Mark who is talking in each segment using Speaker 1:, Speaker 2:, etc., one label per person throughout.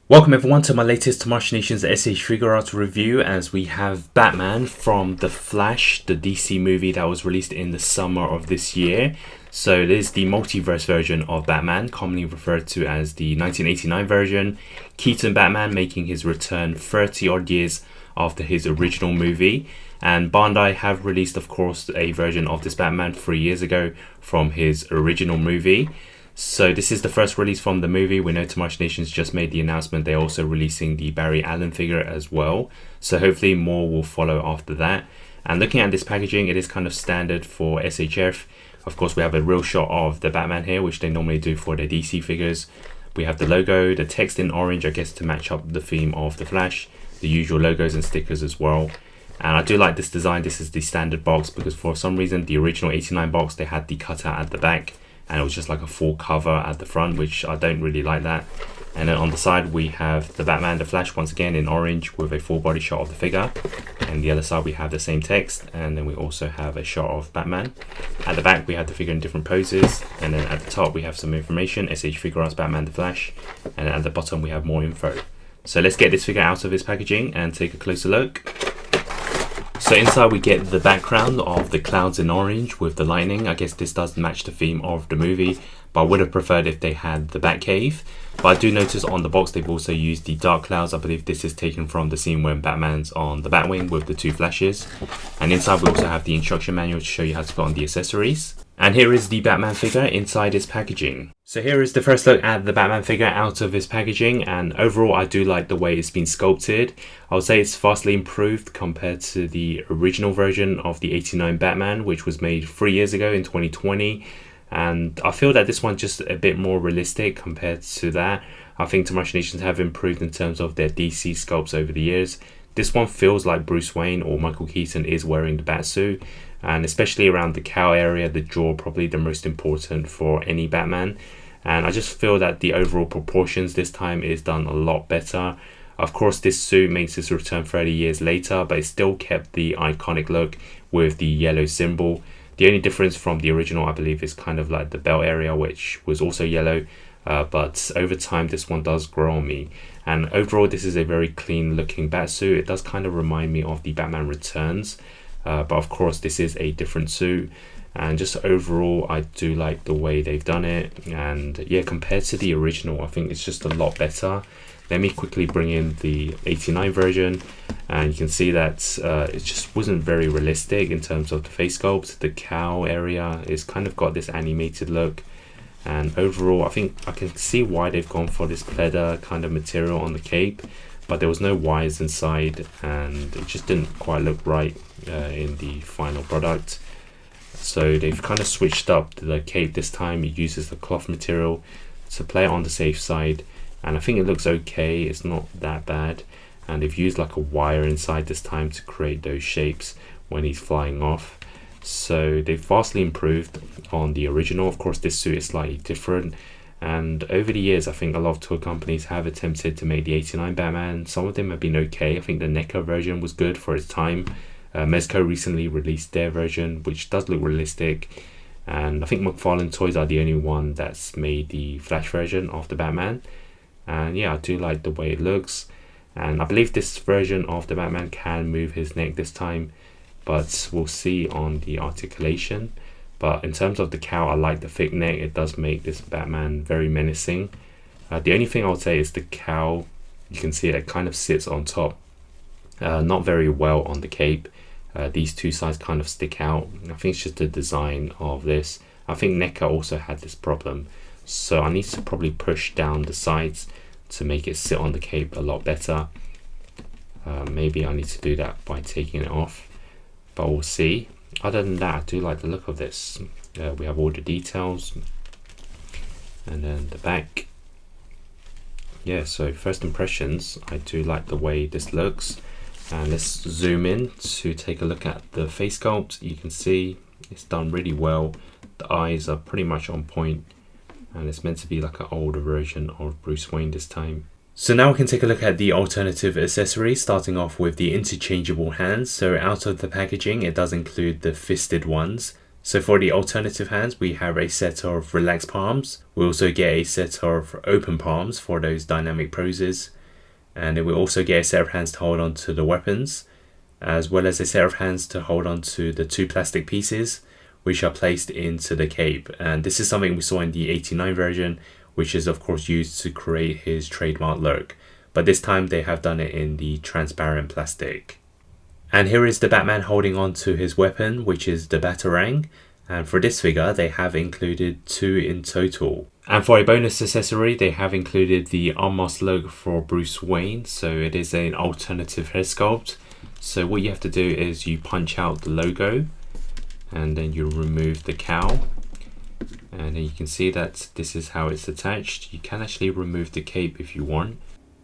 Speaker 1: Welcome everyone to my latest Machinations SH Figuarts review, as we have Batman from The Flash, the DC movie that was released in the summer of this year. So it is the multiverse version of Batman, commonly referred to as the 1989 version. Keaton Batman making his return 30 odd years after his original movie. And Bandai have released, of course, a version of this Batman 3 years ago from his original movie. So this is the first release from the movie. We know Machinations just made the announcement they're also releasing the Barry Allen figure as well. So hopefully more will follow after that. And looking at this packaging, it is kind of standard for SHF. Of course, we have a real shot of the Batman here, which they normally do for their DC figures. We have the logo, the text in orange, I guess to match up the theme of the Flash. The usual logos and stickers as well. And I do like this design. This is the standard box because for some reason the original 89 box, they had the cutout at the back. And it was just like a full cover at the front, which I don't really like that. And then on the side we have the Batman, the Flash once again in orange with a full body shot of the figure. And the other side we have the same text, and then we also have a shot of Batman. At the back we have the figure in different poses, and then at the top we have some information, SH Figuarts Batman the Flash, and then at the bottom we have more info. So let's get this figure out of its packaging and take a closer look. So inside we get the background of the clouds in orange with the lightning. I guess this does match the theme of the movie, but I would have preferred if they had the Batcave. But I do notice on the box they've also used the dark clouds. I believe this is taken from the scene when Batman's on the Batwing with the two Flashes. And inside we also have the instruction manual to show you how to put on the accessories. And here is the Batman figure inside its packaging. So here is the first look at the Batman figure out of its packaging, and overall I do like the way it's been sculpted. I would say it's vastly improved compared to the original version of the 89 Batman, which was made 3 years ago in 2020. And I feel that this one's just a bit more realistic compared to that. I think Machinations have improved in terms of their DC sculpts over the years. This one feels like Bruce Wayne or Michael Keaton is wearing the Batsuit. And especially around the cowl area, the jaw probably the most important for any Batman. And I just feel that the overall proportions this time is done a lot better. Of course, this suit makes its return 30 years later, but it still kept the iconic look with the yellow symbol. The only difference from the original, I believe, is kind of like the belt area, which was also yellow. But over time, this one does grow on me. And overall, this is a very clean looking Batsuit. It does kind of remind me of the Batman Returns. But of course this is a different suit, and just overall I do like the way they've done it. And yeah, compared to the original, I think it's just a lot better. Let me quickly bring in the 89 version, and you can see that it just wasn't very realistic in terms of the face sculpt. The cowl area is kind of got this animated look, and overall I think I can see why they've gone for this pleather kind of material on the cape, but there was no wires inside and it just didn't quite look right in the final product. So they've kind of switched up the cape this time. It uses the cloth material to play it on the safe side, and I think it looks okay. It's not that bad, and they've used like a wire inside this time to create those shapes when he's flying off. So they've vastly improved on the original. Of course this suit is slightly different, and over the years I think a lot of toy companies have attempted to make the 89 Batman. Some of them have been okay. I think the NECA version was good for its time. Mezco recently released their version, which does look realistic, and I think McFarlane Toys are the only one that's made the Flash version of the Batman. And yeah, I do like the way it looks, and I believe this version of the Batman can move his neck this time, but we'll see on the articulation. But in terms of the cowl, I like the thick neck. It does make this Batman very menacing. The only thing I would say is the cowl, you can see it kind of sits on top, not very well on the cape. These two sides kind of stick out. I think it's just the design of this. I think NECA also had this problem, so I need to probably push down the sides to make it sit on the cape a lot better. Maybe I need to do that by taking it off, but we'll see. Other than that, I do like the look of this. We have all the details, and then the back. Yeah, so first impressions, I do like the way this looks. And let's zoom in to take a look at the face sculpt. You can see it's done really well. The eyes are pretty much on point, and it's meant to be like an older version of Bruce Wayne this time. So now we can take a look at the alternative accessories, starting off with the interchangeable hands. So out of the packaging, it does include the fisted ones. So for the alternative hands, we have a set of relaxed palms. We also get a set of open palms for those dynamic poses. And then we also get a set of hands to hold on to the weapons, as well as a set of hands to hold on to the 2 plastic pieces, which are placed into the cape. And this is something we saw in the 89 version, which is of course used to create his trademark look. But this time they have done it in the transparent plastic. And here is the Batman holding on to his weapon, which is the Batarang. And for this figure, they have included 2 in total. And for a bonus accessory, they have included the arm mask logo for Bruce Wayne. So it is an alternative head sculpt. So what you have to do is you punch out the logo and then you remove the cowl. And then you can see that this is how it's attached. You can actually remove the cape if you want.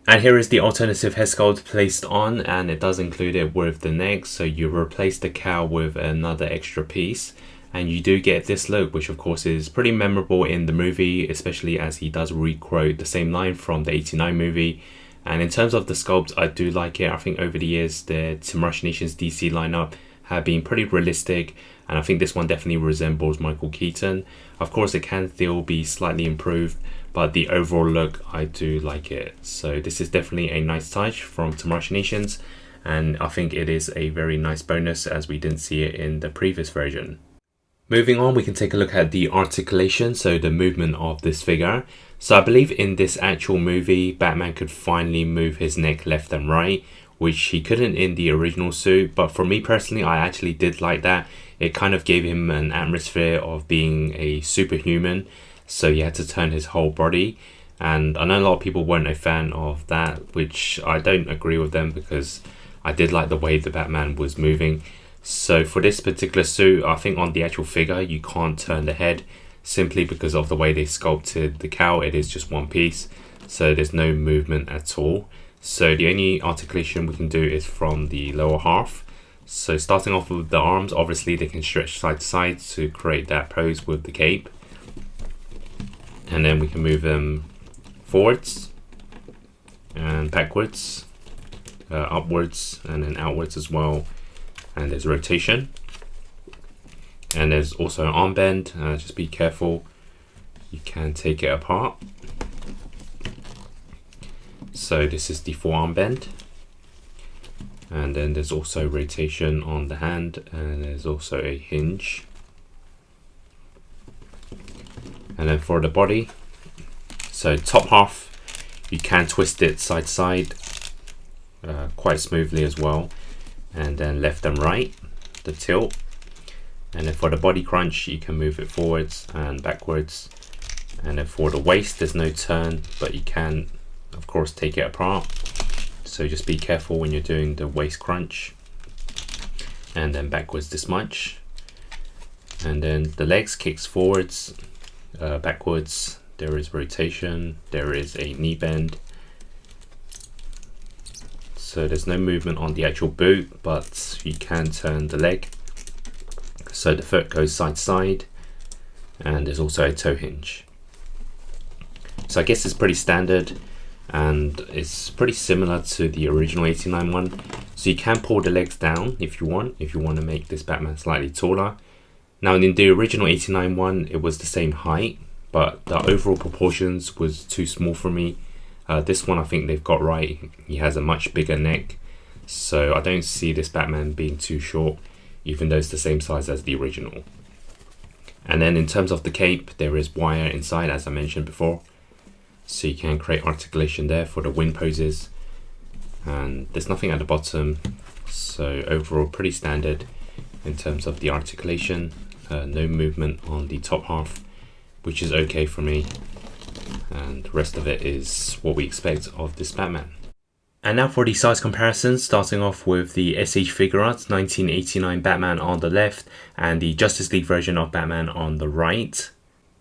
Speaker 1: And here is the alternative head sculpt placed on, and it does include it with the neck. So you replace the cowl with another extra piece, and you do get this look, which of course is pretty memorable in the movie, especially as he does re-quote the same line from the 89 movie. And in terms of the sculpt, I do like it. I think over the years, the Team Rush Nation's DC lineup have been pretty realistic, and I think this one definitely resembles Michael Keaton. Of course, it can still be slightly improved, but the overall look, I do like it. So this is definitely a nice touch from Team Rush Nations, and I think it is a very nice bonus as we didn't see it in the previous version. Moving on, we can take a look at the articulation, so the movement of this figure. So I believe in this actual movie, Batman could finally move his neck left and right, which he couldn't in the original suit. But for me personally, I actually did like that. It kind of gave him an atmosphere of being a superhuman, so he had to turn his whole body. And I know a lot of people weren't a fan of that, which I don't agree with them, because I did like the way the Batman was moving. So for this particular suit, I think on the actual figure, you can't turn the head simply because of the way they sculpted the cowl. It is just one piece, so there's no movement at all. So the only articulation we can do is from the lower half. So starting off with the arms, obviously they can stretch side to side to create that pose with the cape. And then we can move them forwards and backwards, upwards and then outwards as well. And there's rotation, and there's also an arm bend. Just be careful, you can take it apart. So this is the forearm bend, and then there's also rotation on the hand, and there's also a hinge. And then for the body, so top half, you can twist it side to side quite smoothly as well. And then left and right, the tilt. And then for the body crunch, you can move it forwards and backwards. And then for the waist, there's no turn, but you can of course take it apart. So just be careful when you're doing the waist crunch. And then backwards this much. And then the legs kicks forwards, backwards. There is rotation, there is a knee bend. So there's no movement on the actual boot, but you can turn the leg. So the foot goes side to side, and there's also a toe hinge. So I guess it's pretty standard, and it's pretty similar to the original 89 one. So you can pull the legs down if you want to make this Batman slightly taller. Now in the original 89 one, it was the same height, but the overall proportions was too small for me. This one I think they've got right. He has a much bigger neck, so I don't see this Batman being too short, even though it's the same size as the original. And then in terms of the cape, there is wire inside, as I mentioned before, so you can create articulation there for the wind poses. And there's nothing at the bottom, so overall pretty standard in terms of the articulation. No movement on the top half, which is okay for me. And the rest of it is what we expect of this Batman. And now for the size comparisons, starting off with the SH Figuarts 1989 Batman on the left and the Justice League version of Batman on the right.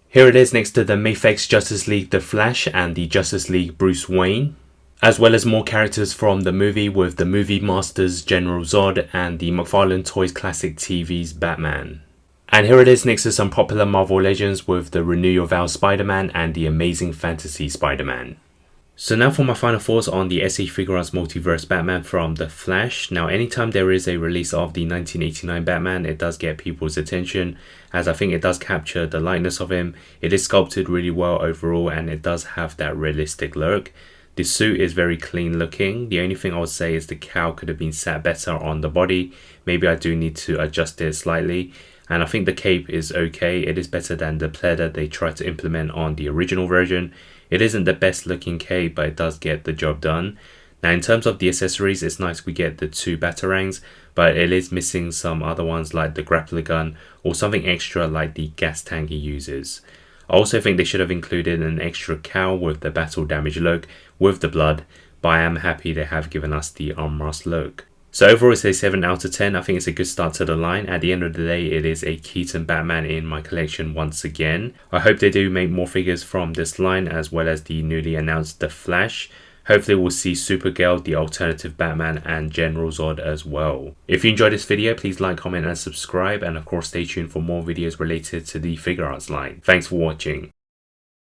Speaker 1: Here it is next to the Mafex Justice League The Flash and the Justice League Bruce Wayne, as well as more characters from the movie with the Movie Masters General Zod and the McFarlane Toys Classic TV's Batman. And here it is next to some popular Marvel legends with the Renew Your Vows Spider-Man and the Amazing Fantasy Spider-Man. So now for my final thoughts on the SH Figuarts Multiverse Batman from The Flash. Now anytime there is a release of the 1989 Batman, it does get people's attention, as I think it does capture the likeness of him. It is sculpted really well overall, and it does have that realistic look. The suit is very clean looking. The only thing I would say is the cowl could have been sat better on the body. Maybe I do need to adjust it slightly. And I think the cape is okay. It is better than the plaid that they tried to implement on the original version. It isn't the best looking cape, but it does get the job done. Now in terms of the accessories, it's nice we get the 2 batarangs, but it is missing some other ones like the grappler gun or something extra like the gas tank he uses. I also think they should have included an extra cowl with the battle damage look with the blood, but I am happy they have given us the arm rust look. So overall it's a 7 out of 10. I think it's a good start to the line. At the end of the day, it is a Keaton Batman in my collection once again. I hope they do make more figures from this line, as well as the newly announced The Flash. Hopefully we'll see Supergirl, the alternative Batman, and General Zod as well. If you enjoyed this video, please like, comment and subscribe, and of course stay tuned for more videos related to the Figuarts line. Thanks for watching.